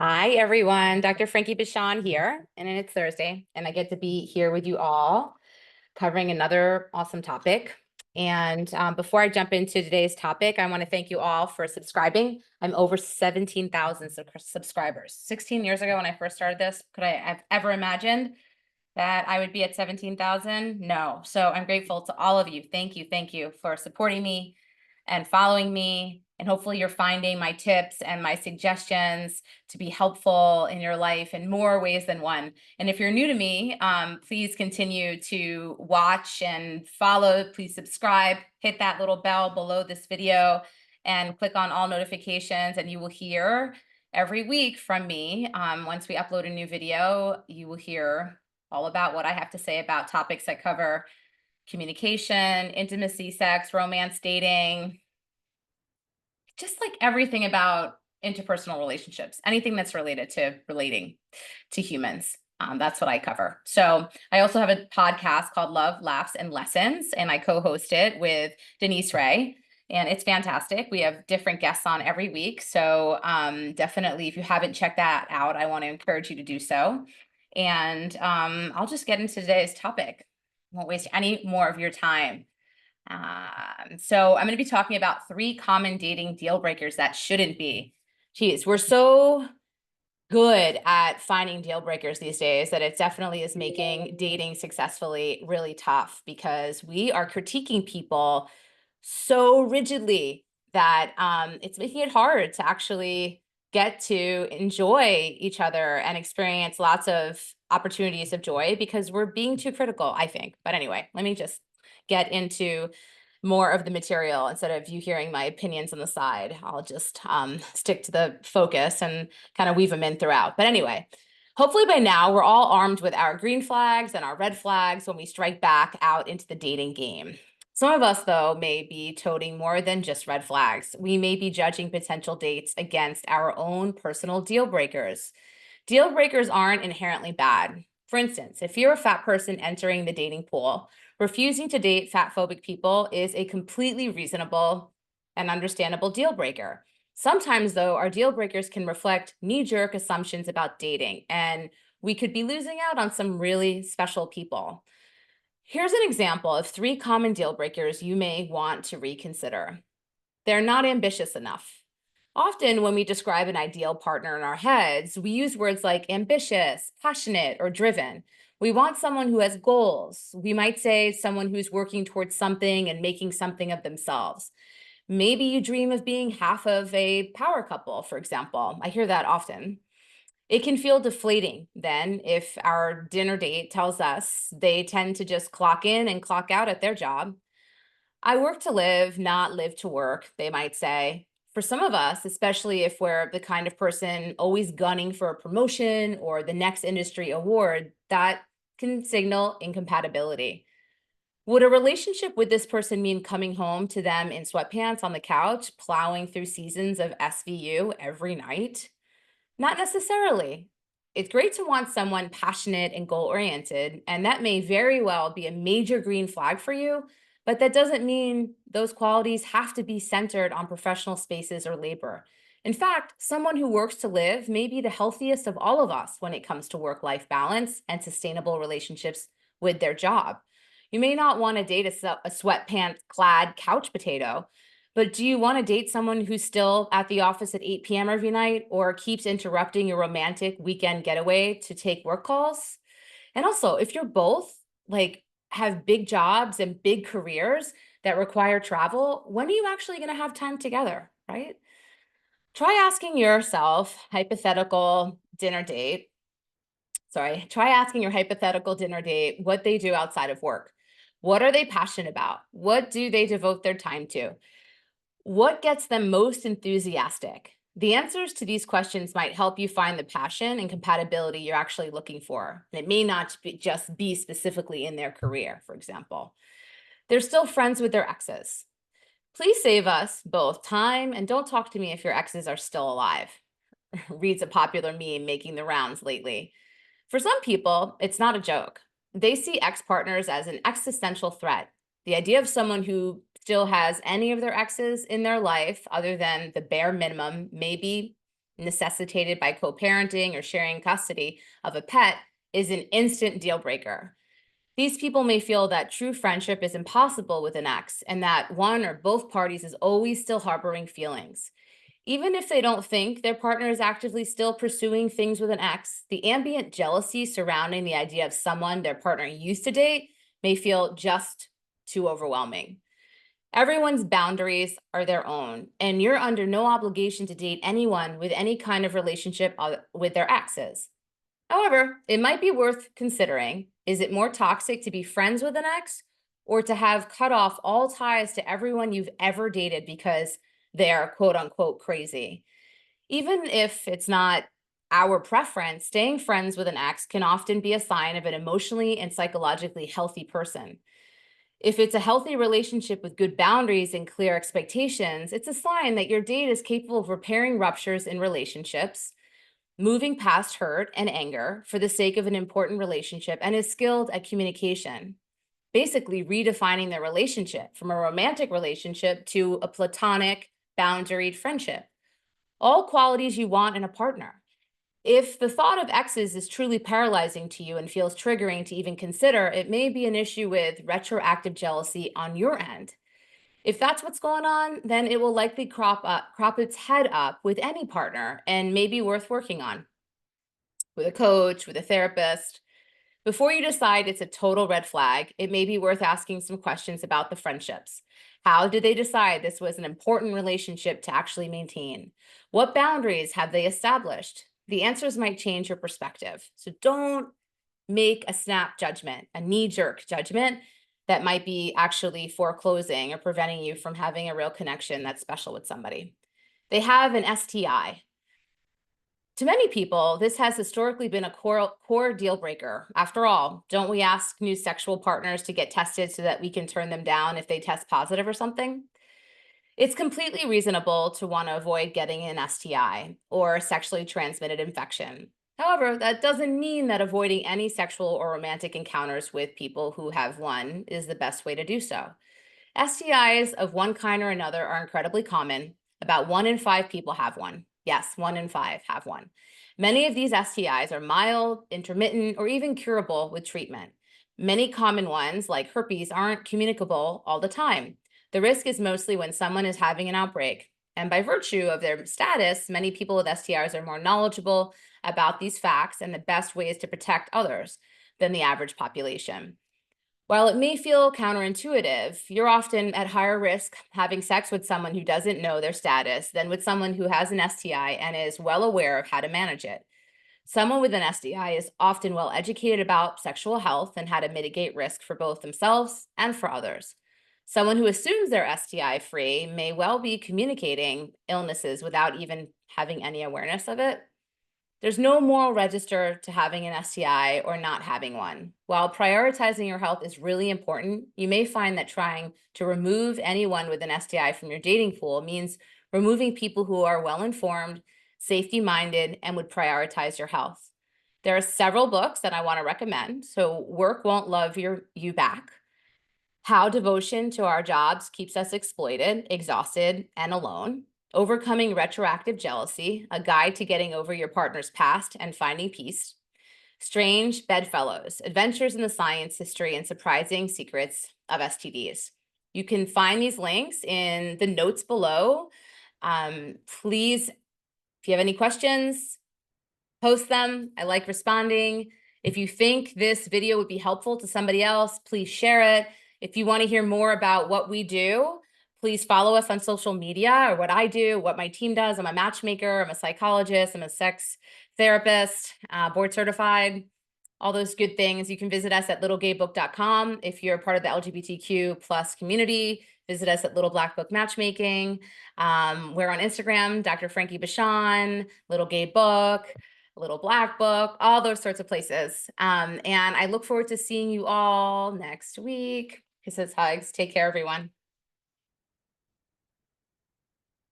Hi, everyone. Dr. Frankie Bichon here, and it's Thursday, and I get to be here with you all covering another awesome topic. And before I jump into today's topic, I want to thank you all for subscribing. I'm over 17,000 subscribers. 16 years ago when I first started this, could I have ever imagined that I would be at 17,000? No. So I'm grateful to all of you. Thank you for supporting me and following me. And hopefully you're finding my tips and my suggestions to be helpful in your life in more ways than one. And if you're new to me, please continue to watch and follow. Please subscribe, hit that little bell below this video and click on all notifications, and you will hear every week from me. Once we upload a new video, you will hear all about what I have to say about topics that cover communication, intimacy, sex, romance, dating, just like everything about interpersonal relationships, anything that's related to relating to humans. That's what I cover. So I also have a podcast called Love, Laughs, and Lessons, and I co-host it with Denise Ray. And it's fantastic. We have different guests on every week. So definitely, if you haven't checked that out, I want to encourage you to do so. And I'll just get into today's topic. Won't waste any more of your time. So I'm going to be talking about 3 common dating deal breakers that shouldn't be. Geez, we're so good at finding deal breakers these days that it definitely is making dating successfully really tough because we are critiquing people so rigidly that it's making it hard to actually get to enjoy each other and experience lots of opportunities of joy because we're being too critical, I think. But anyway, let me just get into more of the material instead of you hearing my opinions on the side. I'll just stick to the focus and kind of weave them in throughout. But anyway, hopefully by now we're all armed with our green flags and our red flags when we strike back out into the dating game. Some of us, though, may be toting more than just red flags. We may be judging potential dates against our own personal deal breakers. Deal breakers aren't inherently bad. For instance, if you're a fat person entering the dating pool, refusing to date fat phobic people is a completely reasonable and understandable deal breaker. Sometimes, though, our deal breakers can reflect knee-jerk assumptions about dating, and we could be losing out on some really special people. Here's an example of 3 common deal breakers you may want to reconsider. They're not ambitious enough. Often, when we describe an ideal partner in our heads, we use words like ambitious, passionate, or driven. We want someone who has goals. We might say someone who's working towards something and making something of themselves. Maybe you dream of being half of a power couple, for example. I hear that often. It can feel deflating then if our dinner date tells us they tend to just clock in and clock out at their job. I work to live, not live to work, they might say. For some of us, especially if we're the kind of person always gunning for a promotion or the next industry award, that can signal incompatibility. Would a relationship with this person mean coming home to them in sweatpants on the couch, plowing through seasons of SVU every night? Not necessarily. It's great to want someone passionate and goal-oriented, and that may very well be a major green flag for you, but that doesn't mean those qualities have to be centered on professional spaces or labor. In fact, someone who works to live may be the healthiest of all of us when it comes to work-life balance and sustainable relationships with their job. You may not want to date a sweatpants-clad couch potato, but do you want to date someone who's still at the office at 8 p.m. every night or keeps interrupting your romantic weekend getaway to take work calls? And also, if you're both like have big jobs and big careers that require travel, when are you actually going to have time together, right? Try asking yourself hypothetical dinner date. Try asking your hypothetical dinner date what they do outside of work. What are they passionate about? What do they devote their time to? What gets them most enthusiastic? The answers to these questions might help you find the passion and compatibility you're actually looking for. And it may not just be specifically in their career, for example. They're still friends with their exes. Please save us both time and don't talk to me if your exes are still alive. Reads a popular meme making the rounds lately. For some people, it's not a joke. They see ex-partners as an existential threat. The idea of someone who still has any of their exes in their life other than the bare minimum may be necessitated by co-parenting or sharing custody of a pet is an instant deal breaker. These people may feel that true friendship is impossible with an ex and that one or both parties is always still harboring feelings. Even if they don't think their partner is actively still pursuing things with an ex, the ambient jealousy surrounding the idea of someone their partner used to date may feel just too overwhelming. Everyone's boundaries are their own, and you're under no obligation to date anyone with any kind of relationship with their exes. However, it might be worth considering, is it more toxic to be friends with an ex or to have cut off all ties to everyone you've ever dated because they're quote unquote crazy? Even if it's not our preference, staying friends with an ex can often be a sign of an emotionally and psychologically healthy person. If it's a healthy relationship with good boundaries and clear expectations, it's a sign that your date is capable of repairing ruptures in relationships, moving past hurt and anger for the sake of an important relationship, and is skilled at communication. Basically, redefining the relationship from a romantic relationship to a platonic, boundaried friendship. All qualities you want in a partner. If the thought of exes is truly paralyzing to you and feels triggering to even consider, it may be an issue with retroactive jealousy on your end. If that's what's going on, then it will likely crop its head up with any partner and may be worth working on with a coach, with a therapist. Before you decide it's a total red flag, it may be worth asking some questions about the friendships. How did they decide this was an important relationship to actually maintain? What boundaries have they established? The answers might change your perspective. So don't make a snap judgment, a knee-jerk judgment that might be actually foreclosing or preventing you from having a real connection that's special with somebody. They have an STI. To many people, this has historically been a core deal breaker. After all, don't we ask new sexual partners to get tested so that we can turn them down if they test positive or something? It's completely reasonable to want to avoid getting an STI or a sexually transmitted infection. However, that doesn't mean that avoiding any sexual or romantic encounters with people who have one is the best way to do so. STIs of one kind or another are incredibly common. About 1 in 5 people have one. Yes, 1 in 5 have one. Many of these STIs are mild, intermittent, or even curable with treatment. Many common ones, like herpes, aren't communicable all the time. The risk is mostly when someone is having an outbreak. And by virtue of their status, many people with STIs are more knowledgeable about these facts and the best ways to protect others than the average population. While it may feel counterintuitive, you're often at higher risk having sex with someone who doesn't know their status than with someone who has an STI and is well aware of how to manage it. Someone with an STI is often well educated about sexual health and how to mitigate risk for both themselves and for others. Someone who assumes they're STI free may well be communicating illnesses without even having any awareness of it. There's no moral register to having an STI or not having one. While prioritizing your health is really important, you may find that trying to remove anyone with an STI from your dating pool means removing people who are well-informed, safety-minded, and would prioritize your health. There are several books that I want to recommend. So Work Won't Love You Back, How Devotion to Our Jobs Keeps Us Exploited, Exhausted, and Alone, Overcoming Retroactive Jealousy, A Guide to Getting Over Your Partner's Past and Finding Peace, Strange Bedfellows, Adventures in the Science, History, and Surprising Secrets of STDs. You can find these links in the notes below. Please, if you have any questions, post them. I like responding. If you think this video would be helpful to somebody else, please share it. If you want to hear more about what we do, please follow us on social media or what I do, what my team does. I'm a matchmaker, I'm a psychologist, I'm a sex therapist, board certified, all those good things. You can visit us at littlegaybook.com. If you're part of the LGBTQ plus community, visit us at Little Black Book Matchmaking. We're on Instagram, Dr. Frankie Bashan, Little Gay Book, Little Black Book, all those sorts of places. And I look forward to seeing you all next week. Kisses, hugs. Take care, everyone.